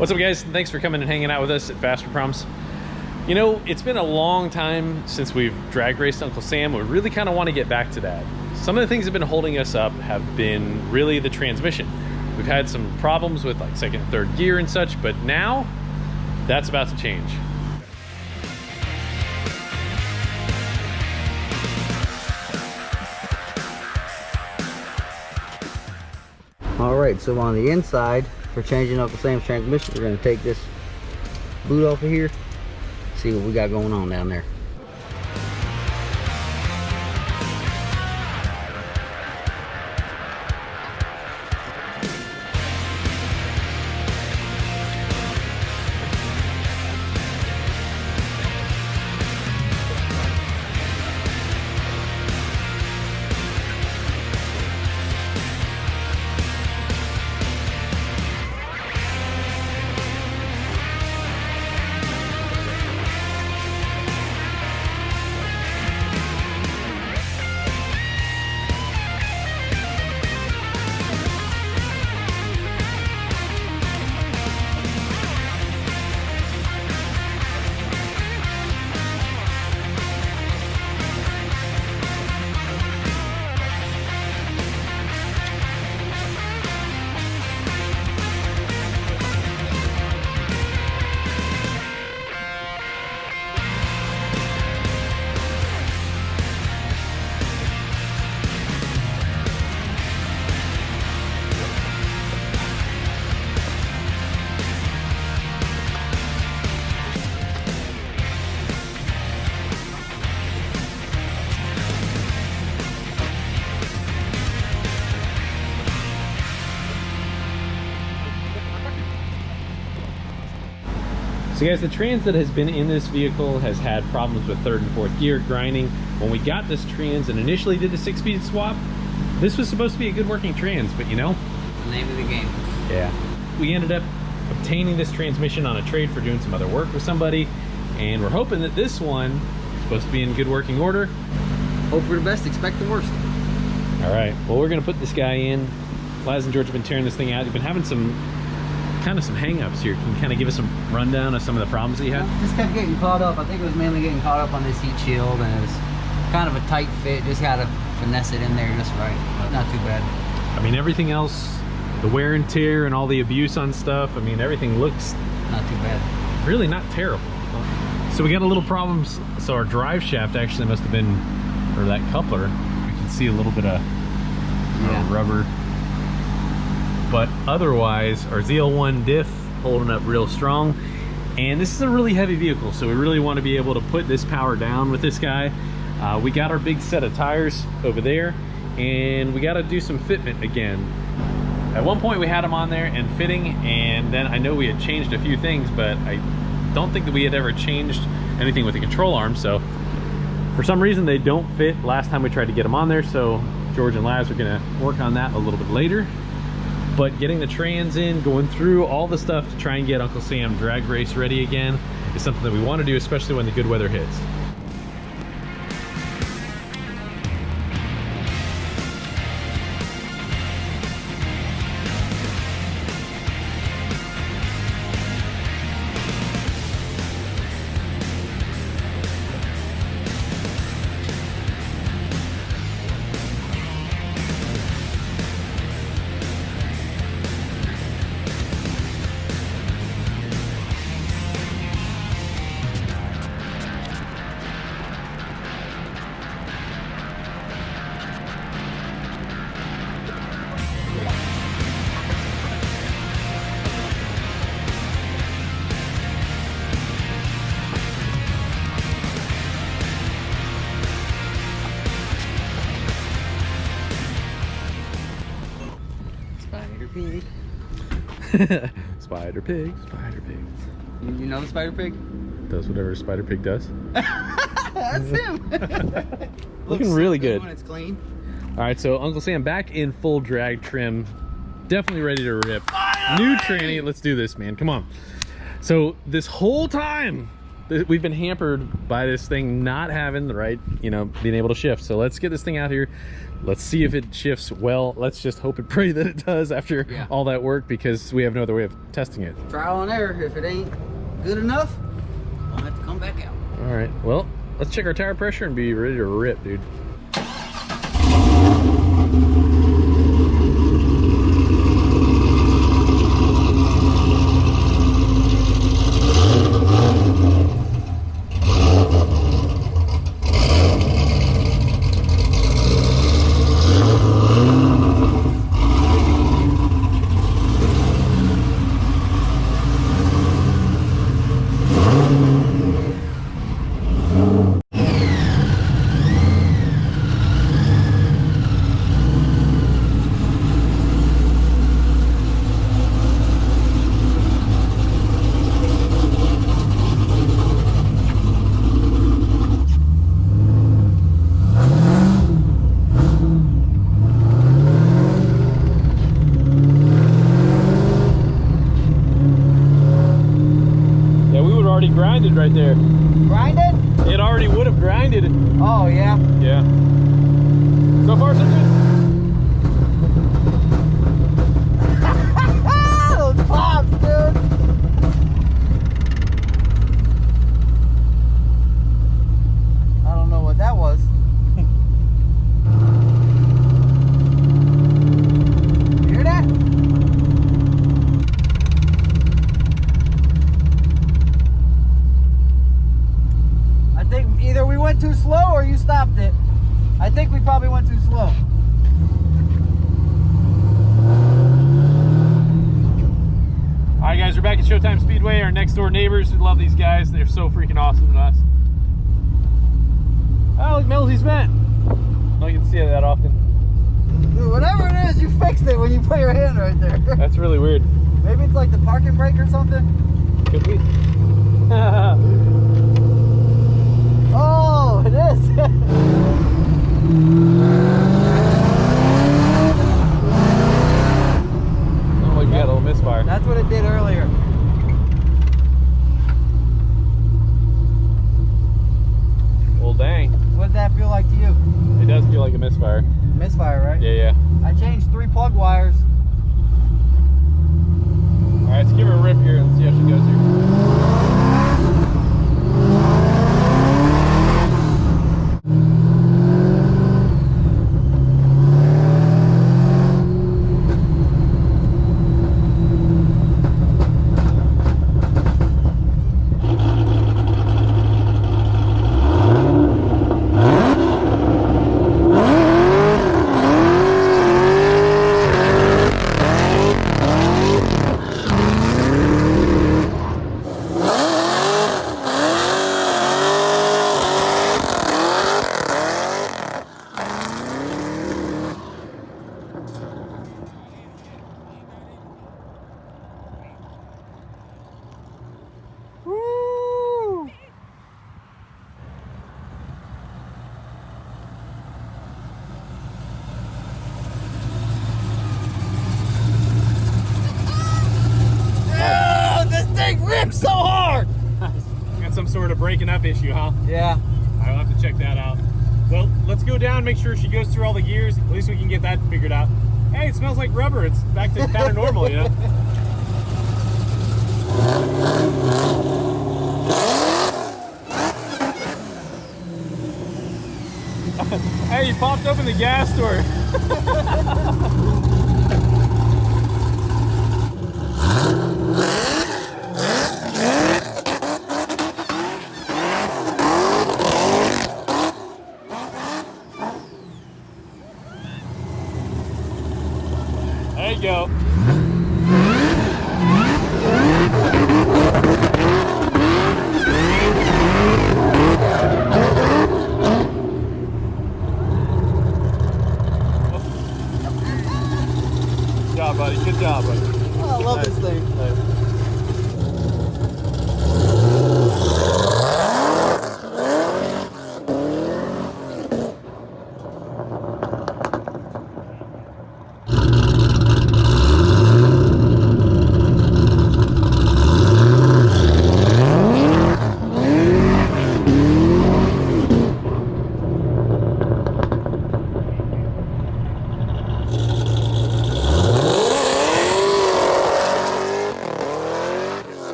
What's up, guys? Thanks for coming and hanging out with us at Fasterproms. You know, it's been a long time since we've drag raced Uncle Sam. We really kind of want to get back to that. Some of the things that have been holding us up have been really the transmission. We've had some problems with like second and third gear and such, but now that's about to change. All right, so on the inside, for changing Uncle Sam's transmission, we're going to take this boot off of here, see what we got going on down there. So guys, the trans that has been in this vehicle has had problems with third and fourth gear grinding. When we got this trans and initially did the 6-speed swap, this was supposed to be a good working trans, but you know, The name of the game. yeah. We ended up obtaining this transmission on a trade for doing some other work with somebody, and we're hoping that this one is supposed to be in good working order. Hope for the best, expect the worst. All right, well, we're gonna put this guy in. Laz and George have been tearing this thing out. You've been having some hang-ups here. Can you kind of give us some rundown of some of the problems that you had? Just kept getting caught up. I think it was mainly getting caught up on this heat shield, and it was kind of a tight fit. Just gotta finesse it in there just right, but not too bad. I mean, everything else, the wear and tear and all the abuse on stuff, I mean, everything looks Not too bad. really not terrible. So we got a little problems. So our drive shaft actually must have been, or that coupler, we can see a little bit of rubber. But otherwise, our ZL1 diff holding up real strong. And this is a really heavy vehicle, so we really want to be able to put this power down with this guy. We got our big set of tires over there, and we got to do some fitment again. At one point we had them on there and fitting, and then I know we had changed a few things, but I don't think that we had ever changed anything with the control arm. So for some reason they don't fit last time we tried to get them on there, so George and Laz are gonna work on that a little bit later. But getting the trans in, going through all the stuff to try and get Uncle Sam drag race ready again is something that we want to do, especially when the good weather hits. Pig. Spider pig, spider pig. You know the spider pig? Does whatever a spider pig does. That's him. Looking really good. When it's clean. All right, so Uncle Sam back in full drag trim, definitely ready to rip. New tranny, let's do this, man. Come on. So this whole time we've been hampered by this thing not having the right, you know, being able to shift. So let's get this thing out here. Let's see if it shifts well. Let's just hope and pray that it does after all that work, because we have no other way of testing it. Trial and error. If it ain't good enough, I'll have to come back out. All right, well, let's check our tire pressure and be ready to rip, dude. Grinded right there. Grinded? It already would have grinded. Oh, yeah? Yeah. So far, so good. Those pops, dude. I don't know what that was. You hear that? Either we went too slow or you stopped it. I think we probably went too slow. Alright guys, we're back at Showtime Speedway. Our next door neighbors, we love these guys. They're so freaking awesome to us. Oh, look, Millsy's vent. No, you can see it that often. Dude, whatever it is, you fixed it when you put your hand right there. That's really weird. Maybe it's like the parking brake or something? Could be. Oh, it is. Oh, like you got a little misfire. That's what it did earlier. Well, dang. What did that feel like to you? It does feel like a misfire. Misfire, right? Yeah, yeah. I changed 3 plug wires. Alright, let's give her a rip here and see how she goes here. So hard! Got some sort of breaking up issue, huh? Yeah. I'll have to check that out. Well, let's go down, make sure she goes through all the gears. At least we can get that figured out. Hey, it smells like rubber. It's back to kind of normal, you know? Hey, you popped open the gas door. There you go. Good job, buddy. Good job, buddy. Oh, I love this thing. Nice.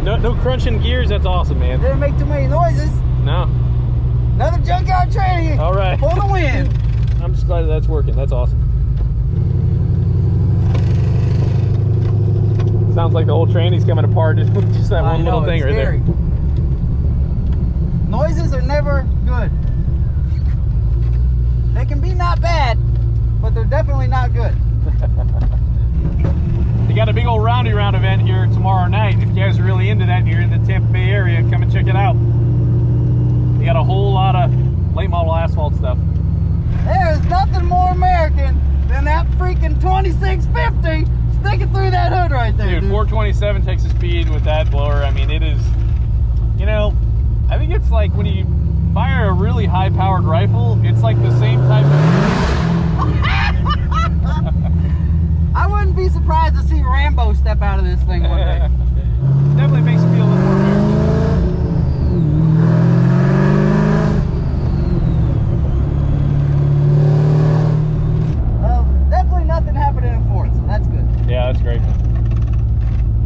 No crunching gears. That's awesome, man. Didn't make too many noises. No. Another junkyard tranny. All right. For the win. I'm just glad that's working. That's awesome. Sounds like the whole tranny's coming apart with just that one little thing right there. Noises are never good. They can be not bad, but they're definitely not good. They got a big old round event here tomorrow night. If you guys are really into that and you're in the Tampa Bay area, come and check it out. They got a whole lot of late model asphalt stuff. There is nothing more American than that freaking 2650 sticking through that hood right there. Dude, 427 Texas speed with that blower. I mean, it is, you know, I think it's like when you fire a really high powered rifle, it's like the same type of... I wouldn't be surprised to see Rambo step out of this thing one day. Definitely makes you feel a little more American. Well, definitely nothing happening in Fort, so that's good. Yeah, that's great.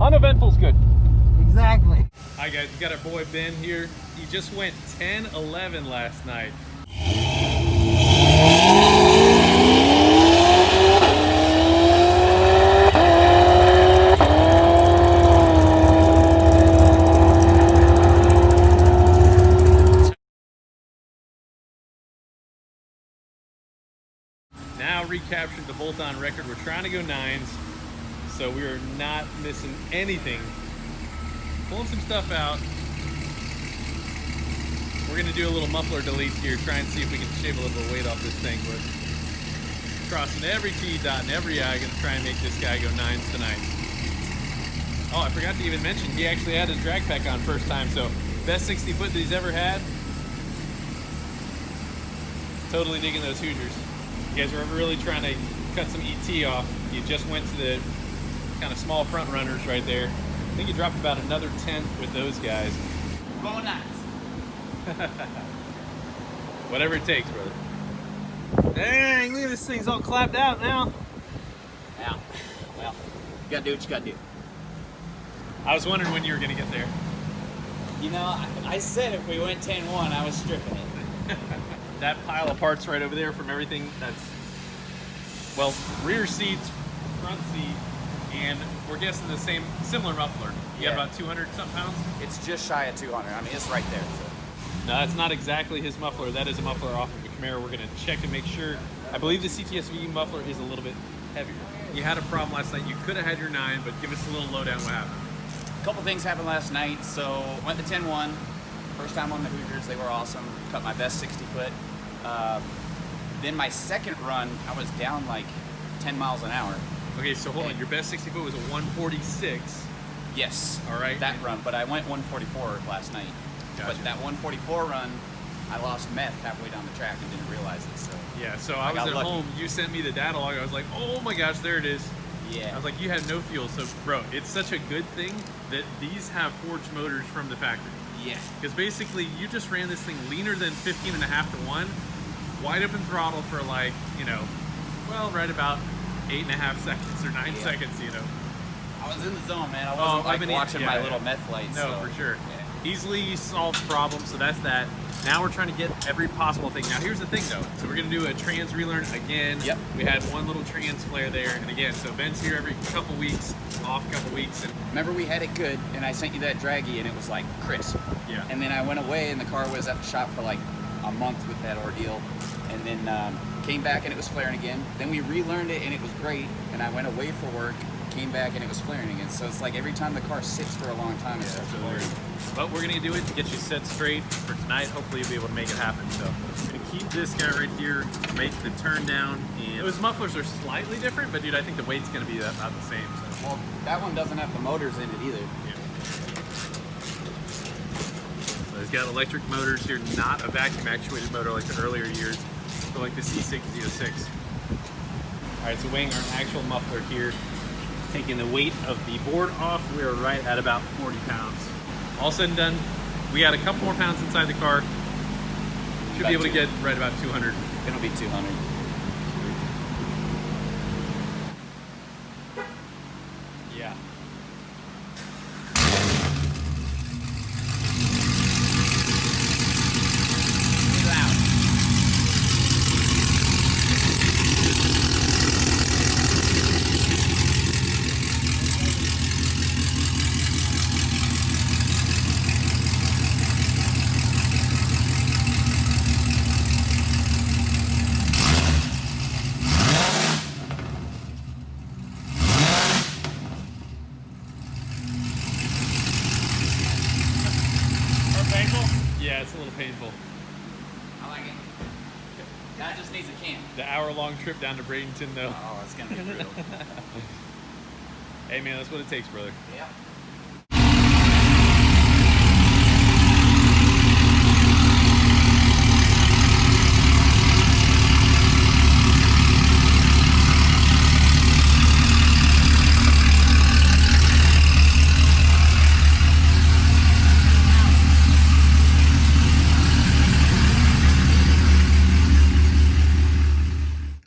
Uneventful's good. Exactly. Hi guys, we got our boy Ben here. He just went 10-11 last night. Now recaptured the bolt-on record. We're trying to go 9s, so we are not missing anything. Pulling some stuff out. We're gonna do a little muffler delete here, try and see if we can shave a little bit of weight off this thing. But crossing every T, dotting every I, gonna try and make this guy go 9s tonight. Oh, I forgot to even mention, he actually had his drag pack on first time, so best 60 foot that he's ever had. Totally digging those Hoosiers. You guys are ever really trying to cut some ET off, you just went to the kind of small front runners right there. I think you dropped about another 10th with those guys. Going nuts. Whatever it takes, brother. Dang, look at this thing's all clapped out now. Yeah. Well, you gotta do what you gotta do. I was wondering when you were gonna get there. You know, I said if we went 10-1, I was stripping it. That pile of parts right over there from everything that's, well, rear seats, front seat, and we're guessing the similar muffler. You got about 200 something pounds? It's just shy of 200. I mean, it's right there. So. No, that's not exactly his muffler. That is a muffler off of the Camaro. We're gonna check to make sure. I believe the CTSV muffler is a little bit heavier. You had a problem last night. You could have had your 9, but give us a little lowdown what happened. A couple things happened last night. So went to 10-1. First time on the Hoosiers. They were awesome. Cut my best 60 foot. Then my second run, I was down like 10 miles an hour. Okay, so hold on. Your best 60 foot was a 146. Yes. All right. That run, but I went 144 last night. Gotcha. But that 144 run, I lost meth halfway down the track and didn't realize it. So Yeah, so I was got at lucky. home. You sent me the data log. I was like, oh my gosh, there it is. yeah. I was like, you had no fuel. So, bro, it's such a good thing that these have forged motors from the factory. yeah. Because basically, you just ran this thing leaner than 15.5 to 1, wide open throttle for like, you know, well, right about 8.5 seconds or 9 seconds, you know. I was in the zone, man. I wasn't like watching my little meth lights. No, so, for sure. Yeah. Easily solved problem, so that's that. Now we're trying to get every possible thing. Now here's the thing though. So we're gonna do a trans relearn again. Yep. We had one little trans flare there, and again, so Ben's here every couple weeks, off a couple weeks, and Remember we had it good, and I sent you that draggy, and it was like crisp. yeah. And then I went away, and the car was at the shop for like a month with that ordeal, and then came back, and it was flaring again. Then we relearned it, and it was great. And I went away for work, came back, and it was flaring again. So it's like every time the car sits for a long time, it starts flaring. But we're gonna do it to get you set straight for tonight. Hopefully you'll be able to make it happen. So I'm gonna keep this guy right here, make the turn down, and those mufflers are slightly different, but dude, I think the weight's gonna be about the same. So. Well, that one doesn't have the motors in it either. Yeah. So it's got electric motors here, not a vacuum actuated motor like the earlier years, but like the C606. All right, so weighing our actual muffler here, taking the weight of the board off, we are right at about 40 pounds. All said and done, we got a couple more pounds inside the car. Should About be able to 200. get right about 200. It'll be 200. Yeah. long trip down to Bradenton, though. Oh, it's gonna be brutal. Hey, man, that's what it takes, brother. Yeah.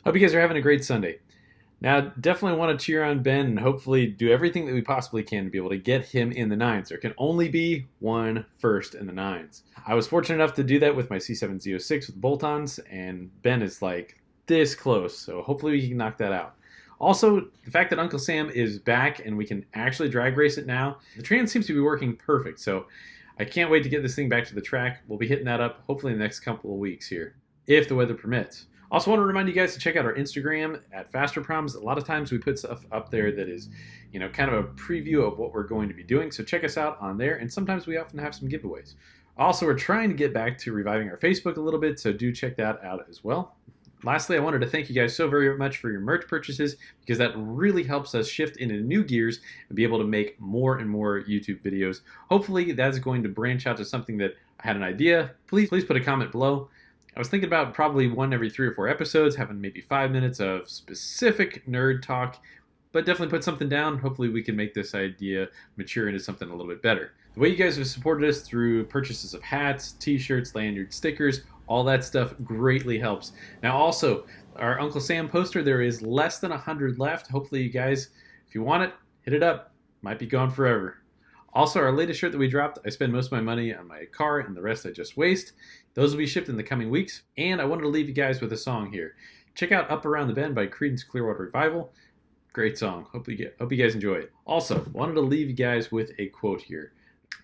Hope you guys are having a great Sunday. Now, definitely want to cheer on Ben and hopefully do everything that we possibly can to be able to get him in the 9s. There can only be one first in the 9s. I was fortunate enough to do that with my C7Z06 with bolt-ons, and Ben is like this close, so hopefully we can knock that out. Also, the fact that Uncle Sam is back and we can actually drag race it now, the trans seems to be working perfect, so I can't wait to get this thing back to the track. We'll be hitting that up hopefully in the next couple of weeks here, if the weather permits. Also want to remind you guys to check out our Instagram at Fasterproms. A lot of times we put stuff up there that is, you know, kind of a preview of what we're going to be doing. So check us out on there. And sometimes we often have some giveaways. Also, we're trying to get back to reviving our Facebook a little bit, so do check that out as well. Lastly, I wanted to thank you guys so very much for your merch purchases, because that really helps us shift into new gears and be able to make more and more YouTube videos. Hopefully that's going to branch out to something that I had an idea. Please put a comment below. I was thinking about probably one every 3 or 4 episodes, having maybe 5 minutes of specific nerd talk, but definitely put something down. Hopefully we can make this idea mature into something a little bit better. The way you guys have supported us through purchases of hats, t-shirts, lanyards, stickers, all that stuff greatly helps. Now also, our Uncle Sam poster, there is less than 100 left. Hopefully you guys, if you want it, hit it up. Might be gone forever. Also, our latest shirt that we dropped, I spend most of my money on my car and the rest I just waste. Those will be shipped in the coming weeks. And I wanted to leave you guys with a song here. Check out Up Around the Bend by Creedence Clearwater Revival. Great song. Hope you guys enjoy it. Also, wanted to leave you guys with a quote here.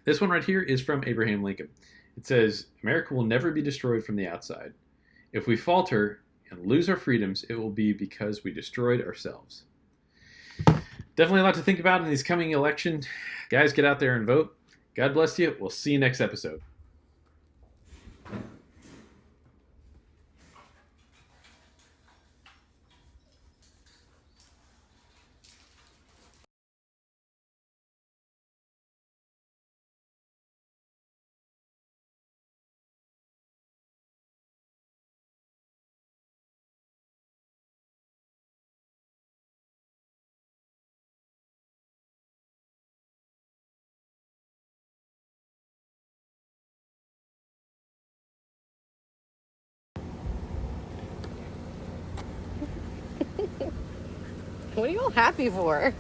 This one right here is from Abraham Lincoln. It says, "America will never be destroyed from the outside. If we falter and lose our freedoms, it will be because we destroyed ourselves." Definitely a lot to think about in this coming election. Guys, get out there and vote. God bless you. We'll see you next episode. What are you all happy for?